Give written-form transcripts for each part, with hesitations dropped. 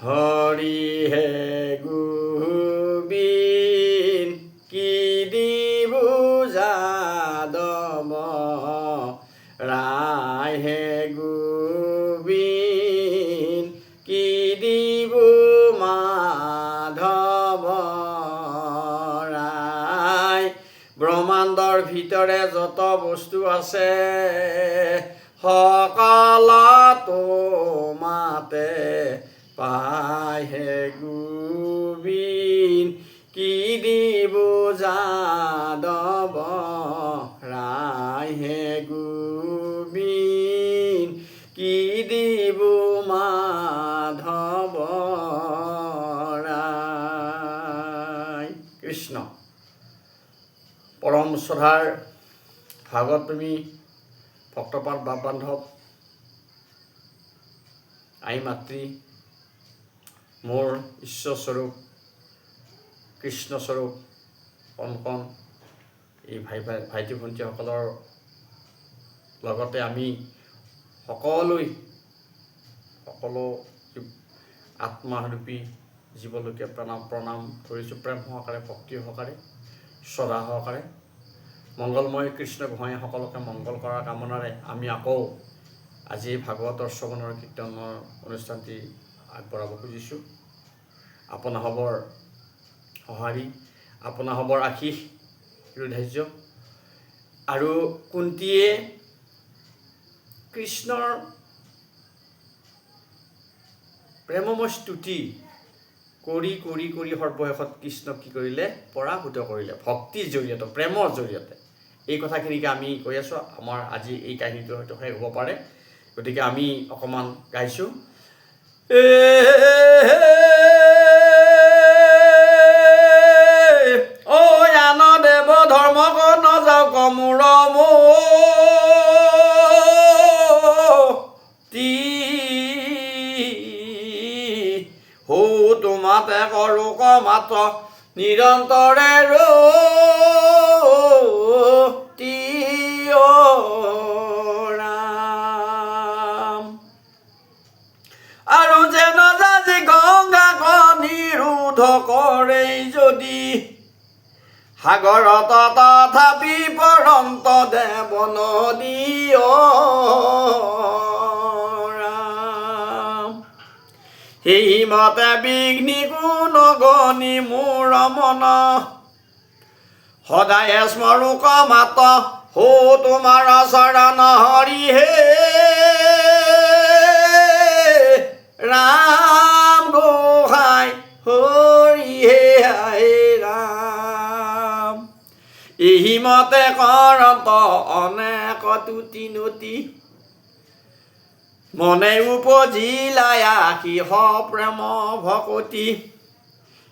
হৰিহে গোবিন কি দিবু যাদৱ ৰাইহে গোবিন কি দিবু মাধৱ ৰায়। ব্ৰহ্মাণ্ডৰ ভিতৰে যত বস্তু আছে সকল তোমাতে পাইহে গোবিন কি দিবু যাদৱ ৰাইহে গোবিন কি দিবু মাধৱ ৰায়। কৃষ্ণ। পৰম শ্ৰদ্ধাৰ ভাগৱত প্ৰেমী ভক্তপাল বাপ বান্ধৱ আই মাতৃ মোৰ ঈশ্বৰস্বৰূপ কৃষ্ণস্বৰূপ কণ কণ এই ভাইটি ভণ্টিসকলৰ লগতে আমি সকলো আত্মাৰূপী জীৱলোকে প্ৰণাম কৰিছোঁ প্ৰেম সহকাৰে ভক্তি সহকাৰে শ্ৰদ্ধা সহকাৰে। মংগলময় কৃষ্ণ গোসাঁই সকলোকে মংগল কৰাৰ কামনাৰে আমি আকৌ আজি ভাগৱতৰ শ্ৰৱণৰ কীৰ্তনৰ অনুষ্ঠানটি আগবঢ়াব খুজিছোঁ। আপোনাসৱৰ সঁহাৰি আপোনাসৱৰ আশীষ হৃদয় আৰু কুন্তীয়ে কৃষ্ণৰ প্ৰেমময় স্তুতি কৰি কৰি কৰি সৰ্বশেষত কৃষ্ণক কি কৰিলে পৰাভূত কৰিলে ভক্তিৰ জৰিয়তে প্ৰেমৰ জৰিয়তে। এই কথাখিনিকে আমি কৈ আছোঁ। আমাৰ আজি এই কাহিনীটো হয়তো শেষ হ'ব পাৰে, গতিকে আমি অকণমান গাইছোঁ। ঐ আনদেৱ ধৰ্ম নযাওক মোৰ তোমাতে কৰো মাত্ৰ নিৰন্তৰে ৰতি ৰাম। আৰু যেন যাজি গংগাক নিৰোধ কৰে যদি সাগৰত তথাপি পৰন্ত দেৱ নদী সেই মতে বিঘ্নি গুণ গণি মোৰ মন সদায় স্মৰোক মাত হো তোমাৰ চৰণ হৰি হে ৰাম গোসাঁই হৰি হে ৰাম। এই মতে কৰন্ত অনেক তুতি নতি মনে উপজিলাই সিহ প্ৰেম ভকতি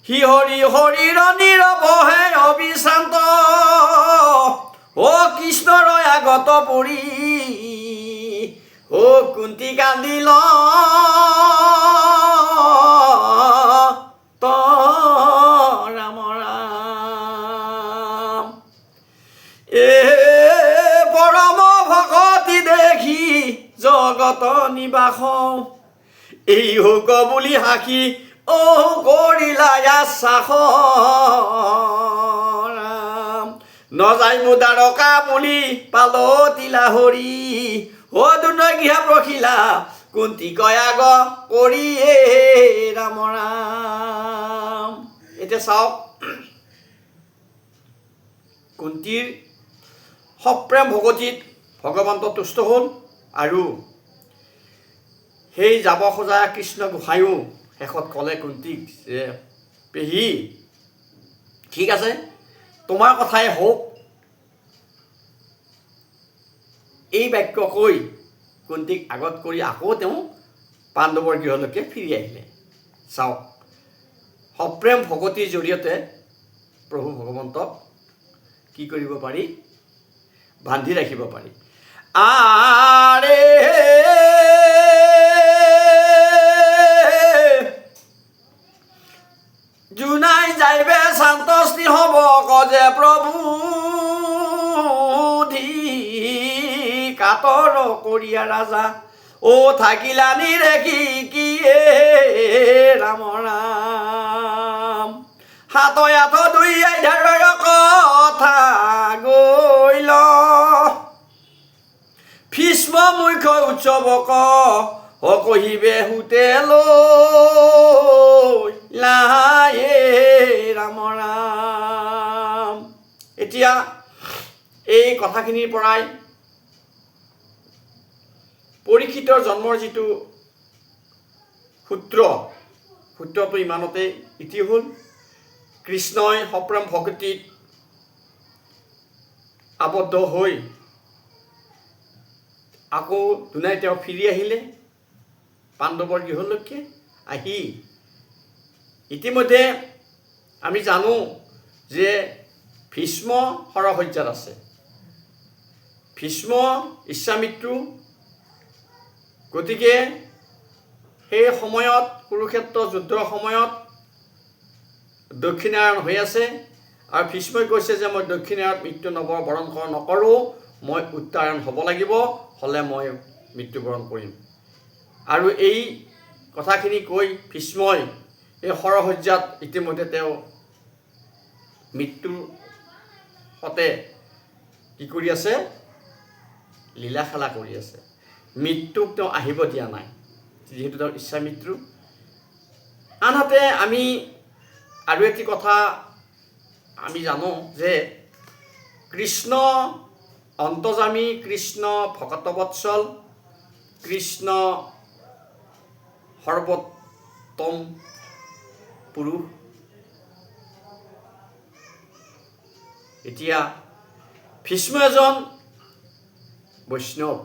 সি হৰি হৰিৰ নিৰৱহে অবিশ্ৰান্ত অ কৃষ্ণৰ আগত পৰি অ কুন্তি কান্দিল ৰাম ৰাম। পৰম ভকতি দেখি জগত নিবাস এই হোক বুলি হাসি অ কৰিলা আশ্বাস ৰাম। নযাই মুদাৰকা বুলি পালতিলা হৰি অ দুনগৃহা প্ৰখিলা কুন্তি কয়াগ কৰিয়ে ৰাম ৰাম। এতিয়া চাওক কুন্তীৰ সপ্ৰেম ভকতিত ভগৱন্ত তুষ্ট হ'ল আৰু সেই যাব খোজা কৃষ্ণ গোসাঁইও শেষত ক'লে কুন্তীক যে পেহী ঠিক আছে তোমাৰ কথাই হওক। এই বাক্য কৈ কুন্তীক আগত কৰি আকৌ তেওঁ পাণ্ডৱৰ গৃহলৈকে ফিৰি আহিলে। চাওক সপ্ৰেম ভকতিৰ জৰিয়তে প্ৰভু ভগৱন্তক কি কৰিব পাৰি বান্ধি ৰাখিব পাৰি। আৰে জুনাই যাইবে শান্ত স্নেহ কজে প্ৰভু ধি কাতৰ কৰিয়া ৰাজা ও থাকিলানি ৰেখি কি ৰাম ৰাম হাতই আঠ দুই ধাৰৰ কথা গৈল ভীষ্ম মুখ্য উৎসৱক কহিবে হোটেলৈ লাহে ৰাম ৰাম। এতিয়া এই কথাখিনিৰ পৰাই পৰীক্ষিতৰ জন্মৰ যিটো সূত্ৰটো ইমানতে ইতি হ'ল। কৃষ্ণই সপ্ৰম ভক্তিত আবদ্ধ হৈ আকৌ দুনাই তেওঁ ফিৰি আহিলে পাণ্ডৱৰ গৃহলৈকে। আহি ইতিমধ্যে আমি জানো যে ভীষ্ম সৰসজ্জাত আছে। ভীষ্ম ইচ্ছামৃত্যু, গতিকে সেই সময়ত কুৰুক্ষেত্ৰ যুদ্ধৰ সময়ত দক্ষিণায়ন হৈ আছে আৰু ভীষ্মই কৈছে যে মই দক্ষিণায়নত মৃত্যু বৰণ নকৰোঁ, মই উত্তৰায়ণ হ'ব লাগিব, হ'লে মই মৃত্যুবৰণ কৰিম। আৰু এই কথাখিনি কৈ ভীষ্মই এই সৰসজ্জাত ইতিমধ্যে তেওঁ মৃত্যুৰ সতে কি কৰি আছে? লীলা খেলা কৰি আছে। মৃত্যুক তেওঁ আহিব দিয়া নাই, যিহেতু তেওঁৰ ইচ্ছা মৃত্যু। আনহাতে আমি আৰু এটি কথা আমি জানো যে কৃষ্ণ অন্তৰ্যামী, কৃষ্ণ ভকতবৎসল, কৃষ্ণ সৰ্বোত্তম পুৰুষ। এতিয়া ভীষ্ম এজন বৈষ্ণৱ।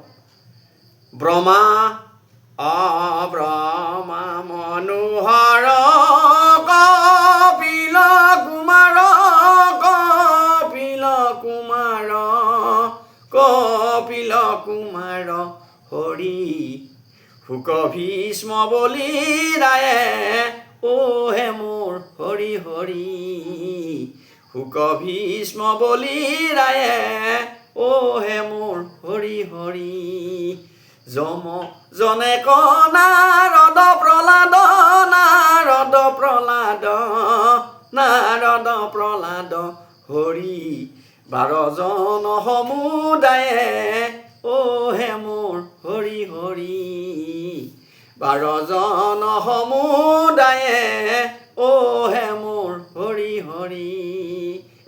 ব্ৰহ্মা ব্ৰহ্মা মনোহৰ কপিল কুমাৰ কপিল কুমাৰ কপিল কুমাৰ হৰি শুক ভীষ্ম বলি ৰায়ে অ হে মোৰ হৰি হৰি শুক ভীষ্ম বলি ৰায়ে অ হে মোৰ হৰি হৰি যম জনে নাৰদ প্ৰহ্লাদ নাৰদ প্ৰহ্লাদ নাৰদ প্ৰহ্লাদ হৰি 12জন সমুদায়ে অ হে মোৰ হৰি হৰি 12জন সমুদায়ে অ হে মোৰ হৰি হৰি।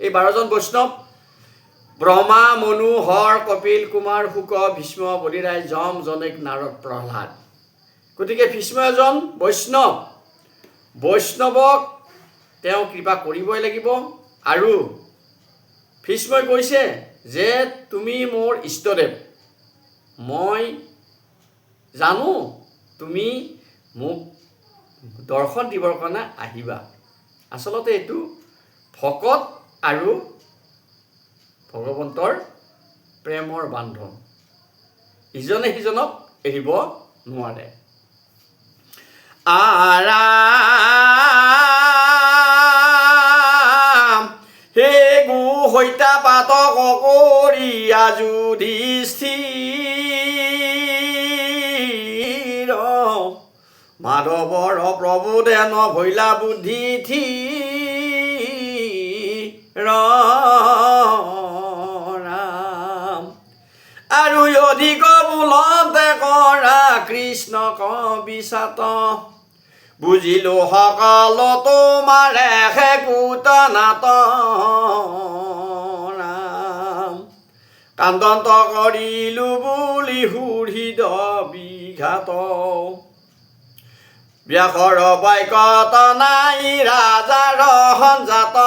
এই 12জন বৈষ্ণৱ ব্ৰহ্মা মনোহৰ কপিল কুমাৰ শুক ভীষ্ম বলিৰায় যম জনেক নাৰদ প্ৰহ্লাদ। গতিকে ভীষ্ম এজন বৈষ্ণৱ। বৈষ্ণৱক তেওঁ কৃপা কৰিবই লাগিব। আৰু ভীষ্মই কৈছে যে তুমি মোৰ ইষ্টদেৱ, মই জানো তুমি মোক দৰ্শন দিবৰ কাৰণে আহিবা। আচলতে এইটো ভকত আৰু ভগৱন্তৰ প্ৰেমৰ বান্ধন, ইজনে সিজনক এৰিব নোৱাৰে। আৰাম হে গু হৈতা পাতক কৰি যুধিষ্ঠিৰ মাধৱৰ প্ৰভুদেন ভৈলা বুদ্ধি থিৰ আৰু অধিক বোলতে কৰা কৃষ্ণক বিচাত বুজিলো সকল তোমাৰে হেকুত নাট কান্দন্ত কৰিলো বুলি সুহৃদ বিঘাত ব্যাসৰ বাক্যত নাই ৰাজাৰ সঞ্জাত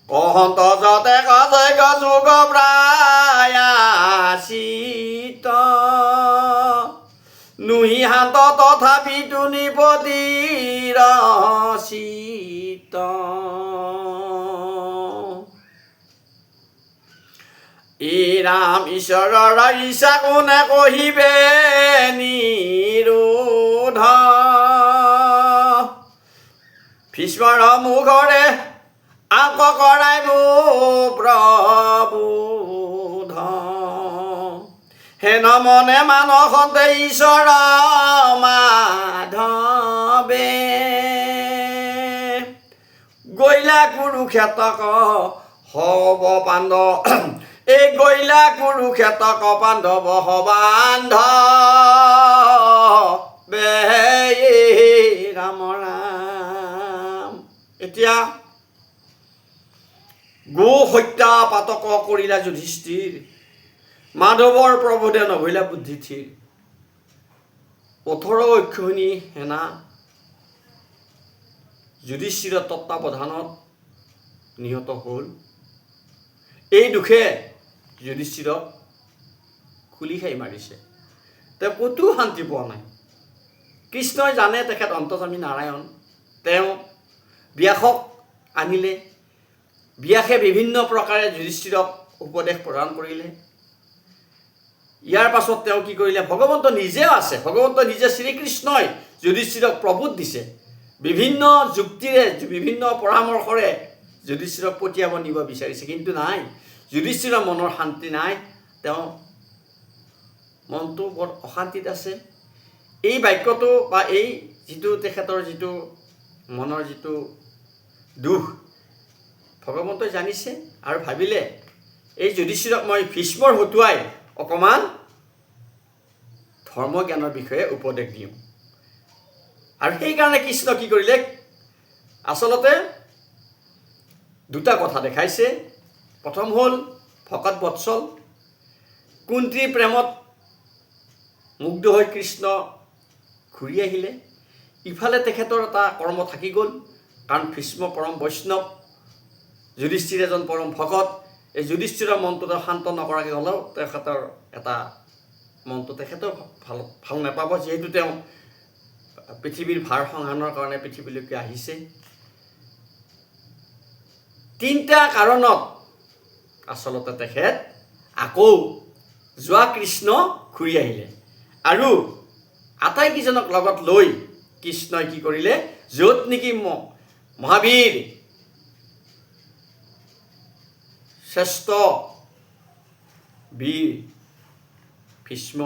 অহন্ত যতে কছে যুগ প্ৰায়াচিত নুহি শান্ত তথাপিতো নিপতিৰ চিত ই ৰাম ঈশ্বৰৰ ইচ্ছা কোনে কহিবে নিৰোধ ভীষ্মৰ মুখৰে আক কৰাই প্ৰবোধ হেন মনে মানসতে ঈশ্বৰ মাধৱে গৈলা কুৰুক্ষেত্ৰক হব পাণ্ডৱ এই গৈলা কুৰুক্ষেত্ৰক পাণ্ডৱ সবান্ধৱে ৰাম ৰাম। এতিয়া গো হত্যা পাতক কৰিলা যুধিষ্ঠিৰ মাধৱৰ প্ৰভুদে নভৈলা বুদ্ধি থিৰ 18 অক্ষৌহিণী সেনা যুধিষ্ঠিৰৰ তত্বাৱধানত নিহত হ'ল। এই দুখে যুধিষ্ঠিৰক খুলি খাই মাৰিছে। তেওঁ ক'তো শান্তি পোৱা নাই। কৃষ্ণই জানে তেখেত অন্তৰ্যামী নাৰায়ণ। তেওঁ ব্যাসক আনিলে। ব্যাসে বিভিন্ন প্ৰকাৰে যুধিষ্ঠিৰক উপদেশ প্ৰদান কৰিলে। ইয়াৰ পাছত তেওঁ কি কৰিলে? ভগৱন্ত নিজেও আছে। ভগৱন্ত নিজে শ্ৰীকৃষ্ণই যুধিষ্ঠিৰক প্ৰবোধ দিছে। বিভিন্ন যুক্তিৰে বিভিন্ন পৰামৰ্শৰে যুধিষ্ঠিৰক পঠিয়াব নিব বিচাৰিছে, কিন্তু নাই। যুধিষ্ঠিৰৰ মনৰ শান্তি নাই। তেওঁ মনটো বৰ অশান্তিত আছে। এই বাক্যটো বা এই যিটো তেখেতৰ যিটো মনৰ যিটো দুখ ভগৱন্তই জানিছে আৰু ভাবিলে এই যুধিষ্ঠিৰক মই ভীষ্মৰ হতুৱাই অকণমান ধৰ্ম জ্ঞানৰ বিষয়ে উপদেশ দিওঁ। আৰু সেইকাৰণে কৃষ্ণ কি কৰিলে? আচলতে দুটা কথা দেখাইছে। প্ৰথম হ'ল ভকত বৎসল। কুন্তীৰ প্ৰেমত মুগ্ধ হৈ কৃষ্ণ ঘূৰি আহিলে। ইফালে তেখেতৰ এটা কৰ্ম থাকি গ'ল, কাৰণ ভীষ্ম পৰম বৈষ্ণৱ, যুধিষ্ঠিৰ এজন পৰম ভকত। এই যুধিষ্ঠিৰৰ মনটো তেওঁ শান্ত নকৰাকৈ হ'লেও তেখেতৰ এটা মনটো তেখেতেও ভাল নাপাব, যিহেতু তেওঁ পৃথিৱীৰ ভাৰ সংহানৰ কাৰণে পৃথিৱীলৈকে আহিছে। তিনিটা কাৰণত আচলতে তেখেত আকৌ যোৱা কৃষ্ণ ঘূৰি আহিলে। আৰু আটাইকেইজনক লগত লৈ কৃষ্ণই কি কৰিলে? য'ত নেকি মহাবীৰ শ্ৰেষ্ঠ বীৰ ভীষ্ম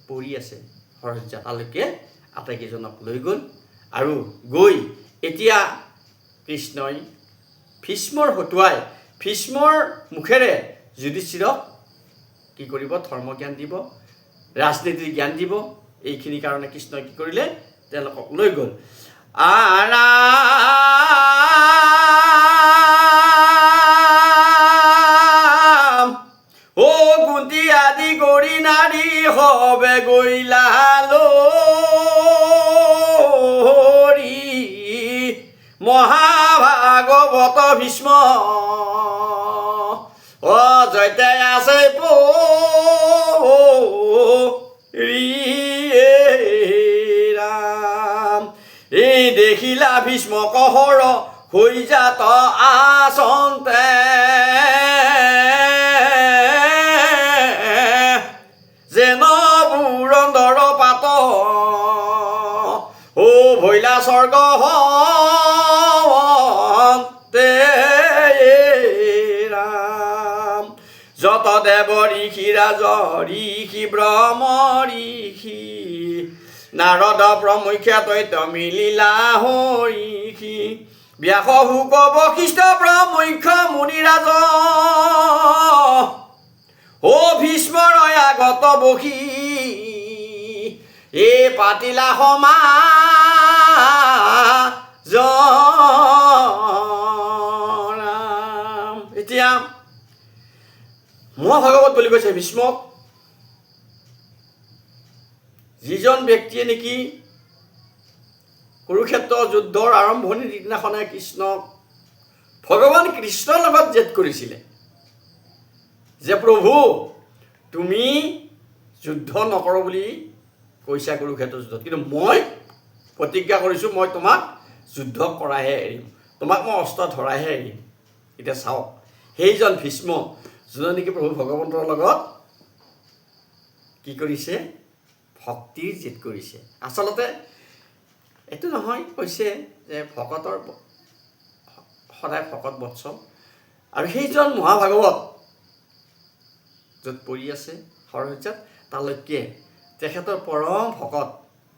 পৰি আছে সৰহজ্জা, তালৈকে আটাইকেইজনক লৈ গ'ল। আৰু গৈ এতিয়া কৃষ্ণই ভীষ্মৰ হতুৱাই ভীষ্মৰ মুখেৰে যুধিষ্ঠিৰক কি কৰিব? ধৰ্ম জ্ঞান দিব, ৰাজনীতিৰ জ্ঞান দিব। এইখিনি কাৰণে কৃষ্ণই কি কৰিলে? তেওঁলোকক লৈ গ'ল। ও কুন্তি আদি কৰি নাৰী হবে গৈলা লৰি মহাভাগৱত ভীষ্ম জয়তে আছে ৰাম। এই দেখিলা ভীষ্ম কহৰ হৈ যাত আচন্তে যেন বুৰন্দৰ পাত ভৈলা স্বৰ্গ ৰাম। যত দেৱ ঋষি ৰাজ ঋষি ব্ৰহ্ম ঋষি নাৰদ প্ৰমুখ্য দৈত্য মিলিলা হৰিষি ব্যাস শুক বশিষ্ঠ প্ৰমুখ্য মুনিৰাজ ও ভীষ্মৰ আগত বহি এ পাতিলা সমাজ ৰাম। এতিয়া মহাভাগৱত বুলি কৈছে ভীষ্মক। যিজন ব্যক্তিয়ে নেকি কুৰুক্ষেত্ৰ যুদ্ধৰ আৰম্ভণিৰ দিনাখনে কৃষ্ণক ভগৱান কৃষ্ণৰ লগত জেদ কৰিছিলে যে প্ৰভু তুমি যুদ্ধ নকৰ বুলি কৈছা কুৰুক্ষেত্ৰ যুদ্ধত, কিন্তু মই প্ৰতিজ্ঞা কৰিছোঁ মই তোমাক যুদ্ধ কৰাহে এৰিম, তোমাক মই অস্ত্ৰ ধৰাহে এৰিম। এতিয়া চাওক, সেইজন ভীষ্ম যোনে নেকি প্ৰভু ভগৱন্তৰ লগত কি কৰিছে? ভক্তিৰ জেদ কৰিছে। আচলতে এইটো নহয় কৈছে যে ভকতৰ সদায় ভকত বৎসল। আৰু সেইজন মহাভাগৱত য'ত পৰি আছে সৰসজ্জাত তালৈকে তেখেতৰ পৰম ভকত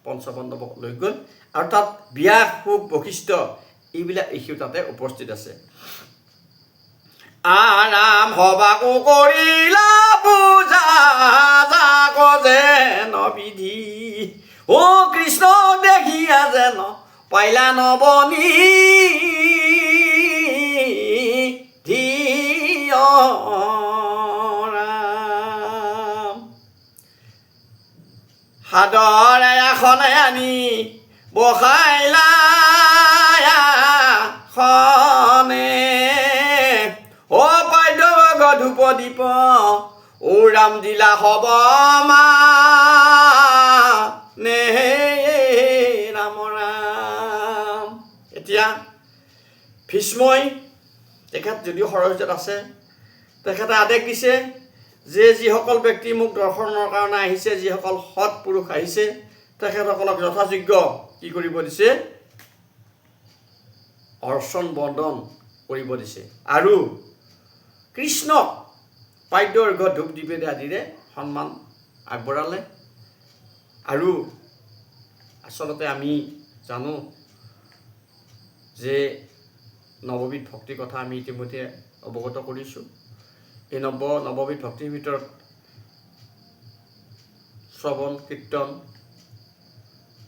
পঞ্চপাণ্ডৱক লৈ গ'ল আৰু তাত ব্যাস শুক বশিষ্ঠ এইবিলাক ঋষিও তাতে উপস্থিত আছে। আৰাম সবাকো কৰিলা পূজা যাক যেন বিধি, অ কৃষ্ণ দেখিয়া যেন পাইলা নবনি ৰাম। সাদৰে এখনে আনি বসাইলা খনে, অ পাইদব ধূপ দীপ ও ৰাম দিলা হব নে ৰাম ৰাম। এতিয়া ভীষ্মই তেখেত যদিও সৰসজ্জাত আছে, তেখেতে আদেশ দিছে যে যিসকল ব্যক্তি মোক দৰ্শনৰ কাৰণে আহিছে, যিসকল সৎ পুৰুষ আহিছে, তেখেতসকলক যথাযোগ্য কি কৰিব দিছে? অৰ্চন বন্দন কৰিব দিছে আৰু কৃষ্ণক পাদ্য অৰ্ঘ্য ধূপ দীপেৰে আদিৰে সন্মান আগবঢ়ালে। আৰু আচলতে আমি জানো যে নৱবিধ ভক্তিৰ কথা আমি ইতিমধ্যে অৱগত কৰিছোঁ। এই নৱবিধ ভক্তিৰ ভিতৰত শ্ৰৱণ কীৰ্তন,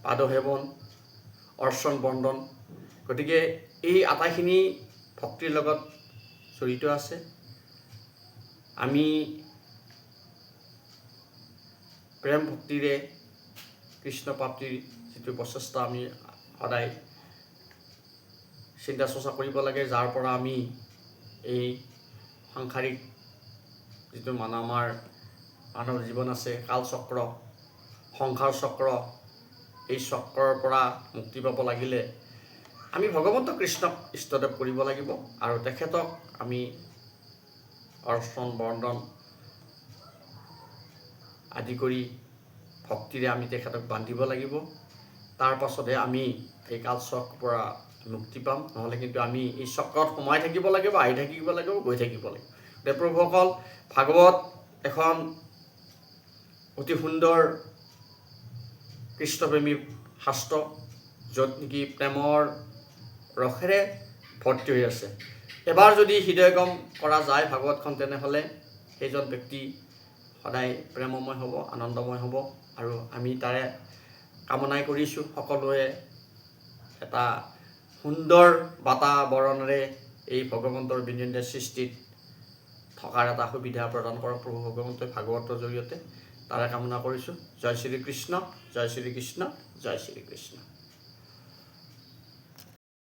পাদসেৱন, অৰ্চন বন্দন, গতিকে এই আটাইখিনি ভক্তিৰ লগত জড়িত আছে। আমি প্ৰেম ভক্তিৰে কৃষ্ণ প্ৰাপ্তিৰ যিটো প্ৰচেষ্টা আমি সদায় চিন্তা চৰ্চা কৰিব লাগে, যাৰ পৰা আমি এই সাংসাৰিক যিটো আমাৰ মানৱ জীৱন আছে, কালচক্ৰ, সংসাৰ চক্ৰ, এই চক্ৰৰ পৰা মুক্তি পাব লাগিলে আমি ভগৱন্ত কৃষ্ণক ইষ্টদেৱ কৰিব লাগিব আৰু তেখেতক আমি অৰ্চন বন্দন আদি কৰি ভক্তিৰে আমি তেখেতক বান্ধিব লাগিব। তাৰ পাছতহে আমি এই কালচক্ৰৰ পৰা মুক্তি পাম, নহ'লে কিন্তু আমি এই চক্ৰত সোমাই থাকিব লাগিব, আহি থাকিব লাগিব, গৈ থাকিব লাগিব। প্ৰভুসকল, ভাগৱত এখন অতি সুন্দৰ কৃষ্ণপ্ৰেমী শাস্ত্ৰ, য'ত নেকি প্ৰেমৰ ৰসেৰে ভৰ্তি হৈ আছে। এবাৰ যদি হৃদয়গম কৰা যায় ভাগৱতখন, তেনেহ'লে সেইজন ব্যক্তি সদায় প্ৰেমময় হ'ব, আনন্দময় হ'ব। আৰু আমি তাৰে কামনাই কৰিছোঁ সকলোৱে এটা সুন্দৰ বাতাবৰণেৰে এই ভগৱন্তৰ বিনন্দীয় সৃষ্টিত থকাৰ এটা সুবিধা প্ৰদান কৰক প্ৰভু ভগৱন্তই ভাগৱতৰ জৰিয়তে, তাৰে কামনা কৰিছোঁ। জয় শ্ৰীকৃষ্ণ, জয় শ্ৰীকৃষ্ণ, জয় শ্ৰীকৃষ্ণ।